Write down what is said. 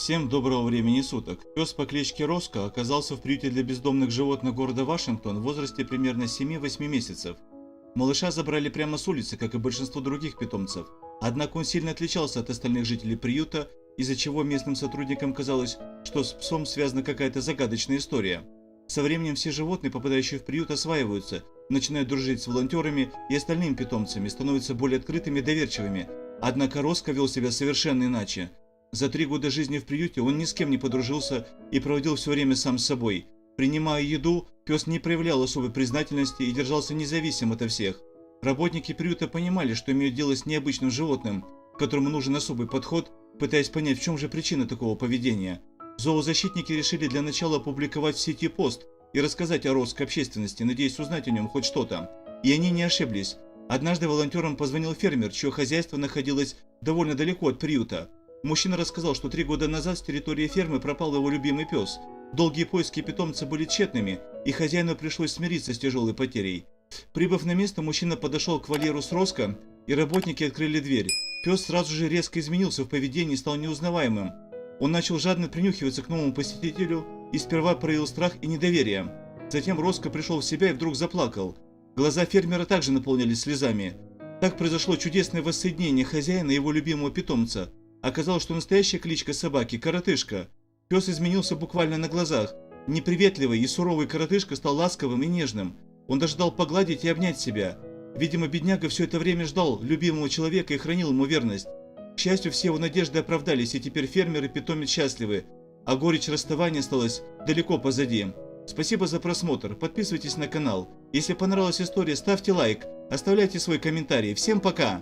Всем доброго времени суток. Пес по кличке Роско оказался в приюте для бездомных животных города Вашингтон в возрасте примерно 7-8 месяцев. Малыша забрали прямо с улицы, как и большинство других питомцев. Однако он сильно отличался от остальных жителей приюта, из-за чего местным сотрудникам казалось, что с псом связана какая-то загадочная история. Со временем все животные, попадающие в приют, осваиваются, начинают дружить с волонтерами и остальными питомцами, становятся более открытыми и доверчивыми. Однако Роско вел себя совершенно иначе. За 3 года жизни в приюте он ни с кем не подружился и проводил все время сам с собой. Принимая еду, пес не проявлял особой признательности и держался независим ото всех. Работники приюта понимали, что имеют дело с необычным животным, которому нужен особый подход, пытаясь понять, в чем же причина такого поведения. Зоозащитники решили для начала опубликовать в сети пост и рассказать о Роско общественности, надеясь узнать о нем хоть что-то. И они не ошиблись. Однажды волонтерам позвонил фермер, чье хозяйство находилось довольно далеко от приюта. Мужчина рассказал, что 3 года назад с территории фермы пропал его любимый пес. Долгие поиски питомца были тщетными, и хозяину пришлось смириться с тяжелой потерей. Прибыв на место, мужчина подошел к вольеру с Роско, и работники открыли дверь. Пес сразу же резко изменился в поведении и стал неузнаваемым. Он начал жадно принюхиваться к новому посетителю и сперва проявил страх и недоверие. Затем Роско пришел в себя и вдруг заплакал. Глаза фермера также наполнились слезами. Так произошло чудесное воссоединение хозяина и его любимого питомца. Оказалось, что настоящая кличка собаки – Коротышка. Пес изменился буквально на глазах. Неприветливый и суровый Коротышка стал ласковым и нежным. Он даже дал погладить и обнять себя. Видимо, бедняга все это время ждал любимого человека и хранил ему верность. К счастью, все его надежды оправдались, и теперь фермер и питомец счастливы, а горечь расставания осталась далеко позади. Спасибо за просмотр, подписывайтесь на канал. Если понравилась история, ставьте лайк, оставляйте свой комментарий. Всем пока!